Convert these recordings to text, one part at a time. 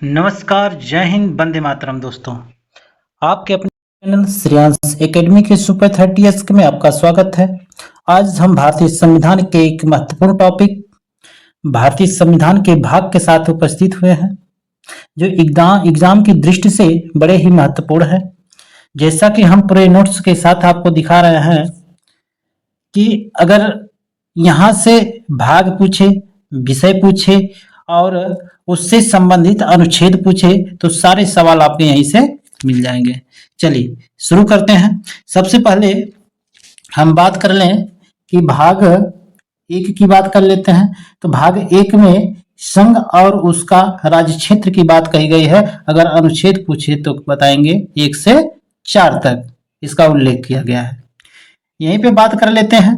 नमस्कार, जय हिंद, वंदे मातरम। दोस्तों, आपके अपने चैनल श्रेयांश एकेडमी के सुपर 30 में आपका स्वागत है। आज हम भारतीय संविधान के एक महत्वपूर्ण टॉपिक भारतीय संविधान के भाग के साथ उपस्थित हुए हैं, जो एग्जाम की दृष्टि से बड़े ही महत्वपूर्ण है। जैसा कि हम पूरे नोट्स के साथ आपको दिखा रहे हैं कि अगर यहाँ से भाग पूछे, विषय पूछे और उससे संबंधित अनुच्छेद पूछे तो सारे सवाल आपको यहीं से मिल जाएंगे। चलिए शुरू करते हैं। सबसे पहले हम बात कर लें कि भाग 1 की बात कर लेते हैं। तो भाग 1 में संघ और उसका राज्य क्षेत्र की बात कही गई है। अगर अनुच्छेद पूछे तो बताएंगे 1 से 4 तक इसका उल्लेख किया गया है। यहीं पे बात कर लेते हैं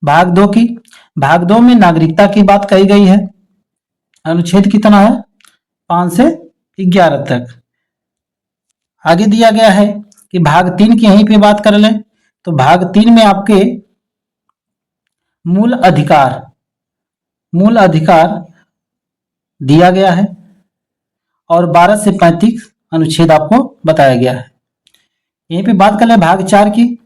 भाग 2 की। भाग 2 में नागरिकता की बात कही गई है। अनुच्छेद कितना है? 5 से 11 तक। आगे दिया गया है कि भाग 3 की यहीं पे बात कर लें तो भाग 3 में आपके मूल अधिकार दिया गया है और 12 से 35 अनुच्छेद आपको बताया गया है। यहीं पे बात कर लें भाग 4 की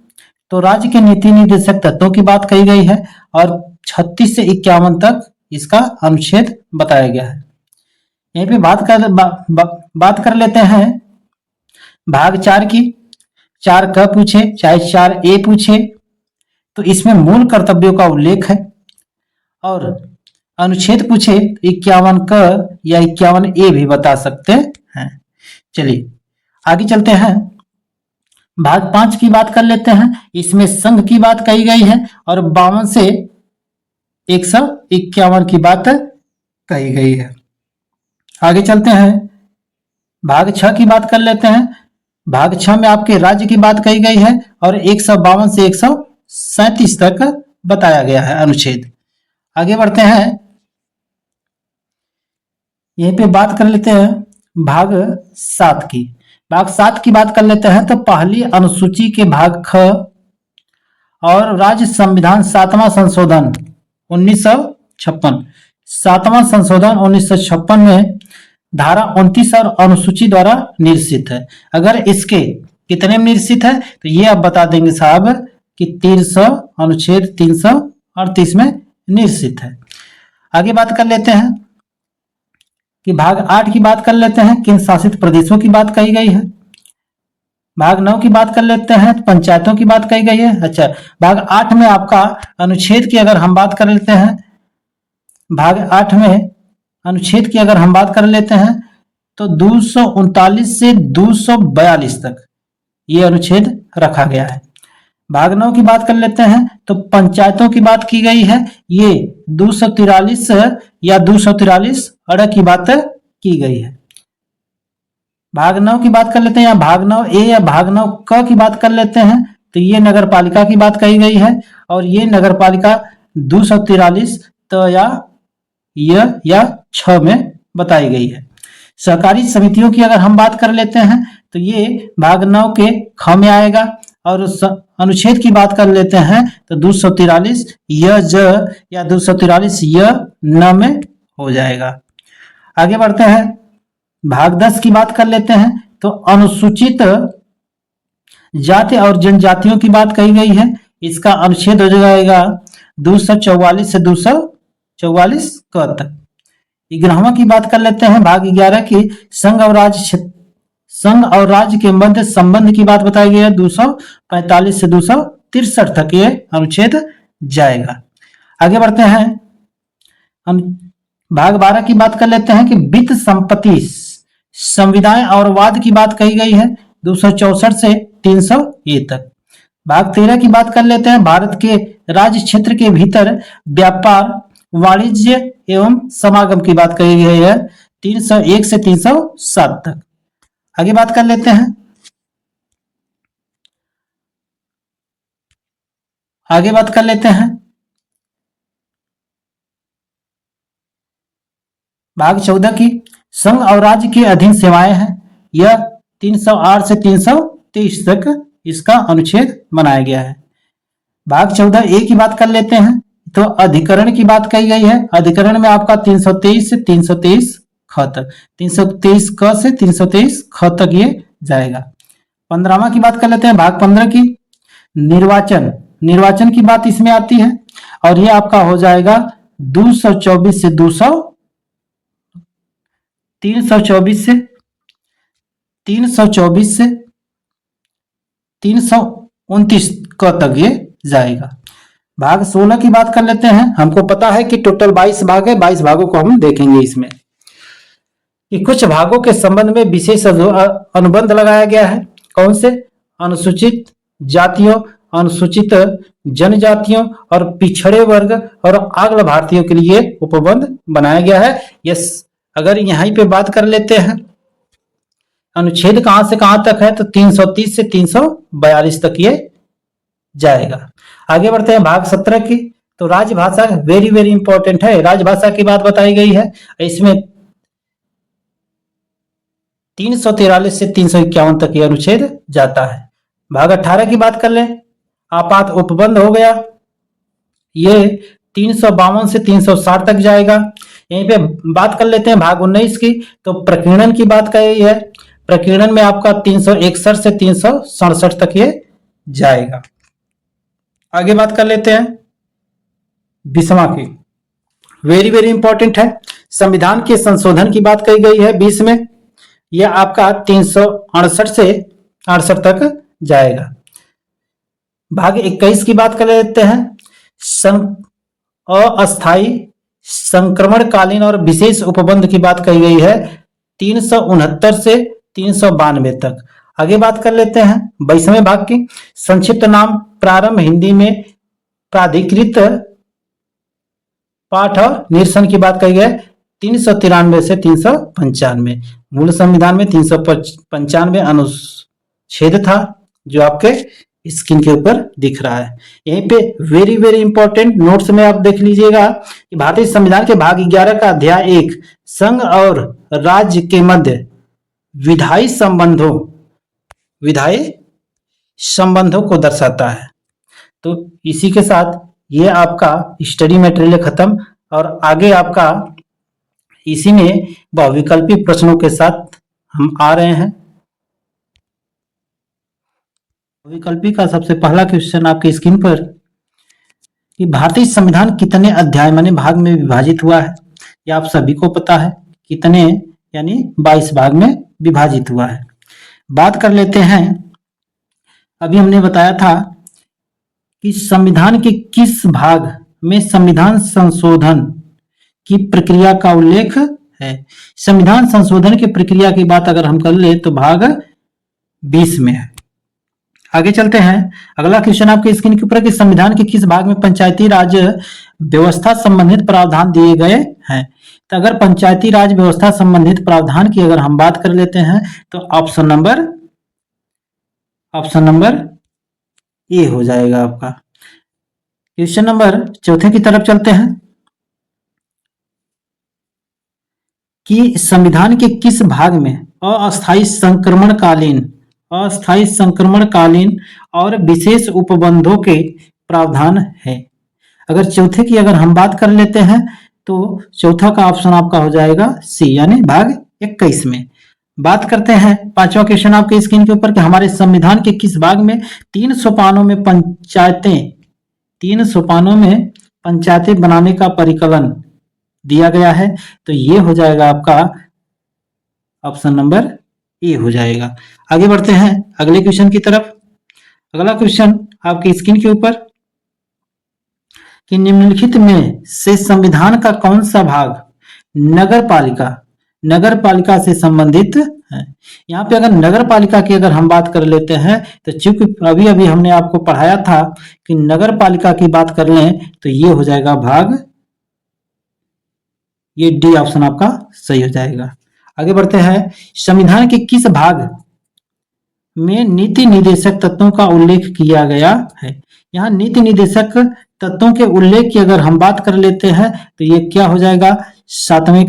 तो राज्य के नीति निर्देशक तत्वों की बात कही गई है और 36 से 51 तक इसका अनुच्छेद बताया गया है। यहीं पे बात कर लेते हैं भाग 4 की। 4 क पूछे चाहे 4 ए पूछे तो इसमें मूल कर्तव्यों का उल्लेख है और अनुच्छेद पूछे 51 क या 51 ए भी बता सकते हैं। चलिए आगे चलते हैं। भाग 5 की बात कर लेते हैं। इसमें संघ की बात कही गई है और 52 से 151 की बात कही गई है। आगे चलते हैं भाग 6 की बात कर लेते हैं। भाग 6 में आपके राज्य की बात कही गई है और 152 से 137 तक बताया गया है अनुच्छेद। आगे बढ़ते हैं। यहीं पे बात कर लेते हैं भाग 7 की। भाग 7 की बात कर लेते हैं तो पहली अनुसूची के भाग ख और राज्य संविधान 7वां संशोधन 1956 7वां संशोधन 1956 में धारा 29 और अनुसूची द्वारा निर्देशित है। अगर इसके कितने में निर्देशित है तो ये आप बता देंगे साहब कि 300 अनुच्छेद 338 में निर्देशित है। आगे बात कर लेते हैं कि भाग 8 की बात कर लेते हैं। केंद्र शासित प्रदेशों की बात कही गई है। भाग 9 की बात कर लेते हैं तो पंचायतों की बात कही गई है। अच्छा, भाग 8 में आपका अनुच्छेद की अगर हम बात कर लेते हैं, भाग 8 में अनुच्छेद की अगर हम बात कर लेते हैं तो 239 से 242 तक ये अनुच्छेद रखा गया है। भाग 9 की बात कर लेते हैं तो पंचायतों की बात की गई है। ये 243 या 243 अड़ की बात की गई है। भाग 9 की बात कर लेते हैं या भाग 9 ए या भाग 9 क की बात कर लेते हैं तो ये नगर पालिका की बात कही गई है और ये नगर पालिका 243 तो या 6 में बताई गई है। सहकारी समितियों की अगर हम बात कर लेते हैं तो ये भाग 9 के ख में आएगा और अनुच्छेद की बात कर लेते हैं तो 243 या 243 न में हो जाएगा। आगे बढ़ते हैं। भाग 10 की बात कर लेते हैं तो अनुसूचित जाति और जनजातियों की बात कही गई है। इसका अनुच्छेद हो जाएगा 244 से 244 क तक। 11वां की बात कर लेते हैं भाग 11 की। संघ और राज्य के मध्य संबंध की बात बताई गई है। 245 से 263 तक ये अनुच्छेद जाएगा। आगे बढ़ते हैं। भाग 12 की बात कर लेते हैं कि वित्त संपत्ति संविदाएं और वाद की बात कही गई है 264 से 300 तक। भाग 13 की बात कर लेते हैं। भारत के राज्य क्षेत्र के भीतर व्यापार वाणिज्य एवं समागम की बात कही गई है 301 से 307 तक। आगे बात कर लेते हैं। भाग 14 की संघ और राज्य के अधीन सेवाएं हैं। यह 308 से 323 तक इसका अनुच्छेद बनाया गया है। भाग 14 ए की बात कर लेते हैं। तो अधिकरण की बात कही गई है। अधिकरण में आपका 323 से 323 ख तक, 323 क से 323 ख तक ये जाएगा। 15वां की बात कर लेते हैं, भाग 15 की। निर्वाचन, निर्वाचन की बात इसमें आती है और ये आपका हो जाएगा 224 से 324 से 329 क तक ये जाएगा। भाग 16 की बात कर लेते हैं। हमको पता है कि टोटल 22 भाग है, 22 भागों को हम देखेंगे इसमें कि कुछ भागों के संबंध में विशेष अनुबंध लगाया गया है। कौन से? अनुसूचित जातियों, अनुसूचित जनजातियों और पिछड़े वर्ग और आंग्ल भारतीयों के लिए उपबंध बनाया गया है। यस, अगर यहीं पे बात कर लेते हैं अनुच्छेद कहां से कहां तक है तो 330 से 342 तक ये जाएगा। आगे बढ़ते हैं भाग 17 की। तो राजभाषा वेरी वेरी इंपॉर्टेंट है, राजभाषा की बात बताई गई है। इसमें 343 से 351 तक ये अनुच्छेद जाता है। भाग 18 की बात कर लें, आपात उपबंध हो गया, ये 352 से 360 तक जाएगा। यहीं पे बात कर लेते हैं भाग 19 की। तो प्रकीर्णन की बात कही है, प्रकीर्णन में आपका 361 से 367 तक ये जाएगा। आगे बात कर लेते हैं 20वां की, वेरी वेरी इंपॉर्टेंट है। संविधान के संशोधन की बात कही गई है 20 में, यह आपका 368 से 68 तक जाएगा। भाग 21 की बात कर लेते हैं, अस्थायी संक्रमणकालीन और विशेष उपबंध की बात कही गई है 369 से 392 तक। आगे बात कर लेते हैं 22वें भाग की। संक्षिप्त नाम प्रारंभ हिंदी में प्राधिकृत पाठ और निरसन की बात कही है 393 से 395। मूल संविधान में 395 अनुच्छेद था जो आपके स्क्रीन के ऊपर दिख रहा है। यहीं पे वेरी वेरी इंपॉर्टेंट नोट्स में आप देख लीजिएगा कि भारतीय संविधान के भाग 11 का अध्याय 1 संघ और राज्य के मध्य विधायी संबंधों को दर्शाता है। तो इसी के साथ ये आपका स्टडी मटेरियल खत्म और आगे आपका इसी में बहुविकल्पी प्रश्नों के साथ हम आ रहे हैं। विकल्पी का सबसे पहला क्वेश्चन आपके स्क्रीन पर कि भारतीय संविधान कितने अध्याय माने भाग में विभाजित हुआ है। ये आप सभी को पता है कितने, यानी 22 भाग में विभाजित हुआ है। बात कर लेते हैं, अभी हमने बताया था कि संविधान के किस भाग में संविधान संशोधन की प्रक्रिया का उल्लेख है। संविधान संशोधन की प्रक्रिया की बात अगर हम कर ले तो भाग 20 में है। आगे चलते हैं, अगला क्वेश्चन आपके स्क्रीन के ऊपर कि संविधान के किस भाग में पंचायती राज व्यवस्था संबंधित प्रावधान दिए गए हैं। तो अगर पंचायती राज व्यवस्था संबंधित प्रावधान की अगर हम बात कर लेते हैं तो ऑप्शन नंबर ए हो जाएगा आपका। क्वेश्चन नंबर 4 की तरफ चलते हैं कि संविधान के किस भाग में अस्थायी संक्रमणकालीन और विशेष उपबंधों के प्रावधान है। अगर चौथे की अगर हम बात कर लेते हैं तो चौथा का ऑप्शन आपका हो जाएगा सी, यानी भाग 21 में। बात करते हैं 5वां क्वेश्चन आपके स्क्रीन के ऊपर कि हमारे संविधान के किस भाग में 3 सोपानों में पंचायतें बनाने का परिकलन दिया गया है। तो ये हो जाएगा आपका ऑप्शन नंबर ए हो जाएगा। आगे बढ़ते हैं अगले क्वेश्चन की तरफ। अगला क्वेश्चन आपके स्क्रीन के ऊपर कि निम्नलिखित में से संविधान का कौन सा भाग नगर पालिका से संबंधित है। यहाँ पे अगर नगर पालिका की अगर हम बात कर लेते हैं तो चूंकि अभी अभी हमने आपको पढ़ाया था कि नगर पालिका की बात कर लें तो ये हो जाएगा भाग, ये डी ऑप्शन आपका सही हो जाएगा। आगे बढ़ते हैं, संविधान के किस भाग में नीति निर्देशक तत्वों का उल्लेख किया गया है। यहाँ नीति निर्देशक तत्वों के उल्लेख की अगर हम बात कर लेते हैं तो ये क्या हो जाएगा, सातवें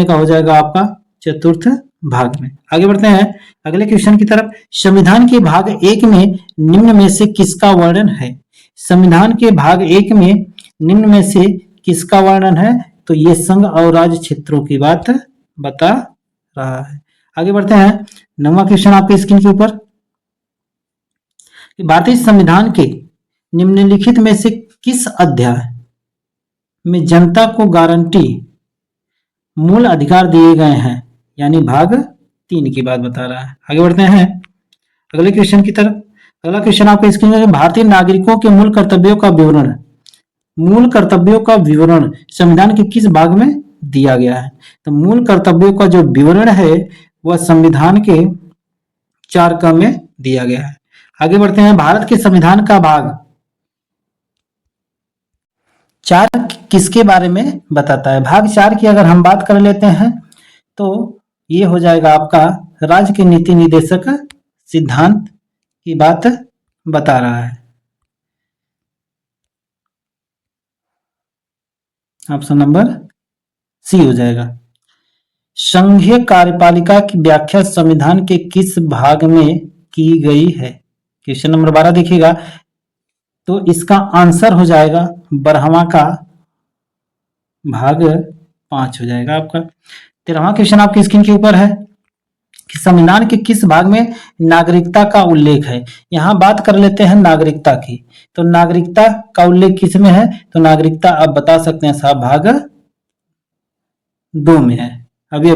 का हो जाएगा आपका चतुर्थ भाग में। आगे बढ़ते हैं अगले क्वेश्चन की तरफ। संविधान के भाग 1 में निम्न में से किसका वर्णन है। संविधान के भाग 1 में निम्न में से किसका वर्णन है? तो ये संघ और राज्य क्षेत्रों की बात बता रहा है। आगे बढ़ते हैं। 9वां क्वेश्चन आपके स्क्रीन के ऊपर, भारतीय संविधान के निम्नलिखित में से किस अध्याय में जनता को गारंटी मूल अधिकार दिए गए हैं? यानी भाग 3 की बात बता रहा है। आगे बढ़ते हैं अगले क्वेश्चन की तरफ। अगला क्वेश्चन आपके स्क्रीन में, भारतीय नागरिकों के मूल कर्तव्यों का विवरण, मूल कर्तव्यों का विवरण संविधान के किस भाग में दिया गया है? तो मूल कर्तव्यों का जो विवरण है वह संविधान के 4 में दिया गया है। आगे बढ़ते हैं। भारत के संविधान का भाग 4 किसके बारे में बताता है? भाग 4 की अगर हम बात कर लेते हैं तो ये हो जाएगा आपका राज्य के नीति निर्देशक सिद्धांत की बात बता रहा है। ऑप्शन नंबर सी हो जाएगा। संघीय कार्यपालिका की व्याख्या संविधान के किस भाग में की गई है? क्वेश्चन नंबर 12 देखिएगा, तो इसका आंसर हो जाएगा 12वां का भाग 5 हो जाएगा आपका। 13वां क्वेश्चन आपकी स्क्रीन के ऊपर है कि संविधान के किस भाग में नागरिकता का उल्लेख है? यहां बात कर लेते हैं नागरिकता की, तो नागरिकता का उल्लेख किस में है? तो नागरिकता आप बता सकते हैं साहब भाग 2 में है। अभी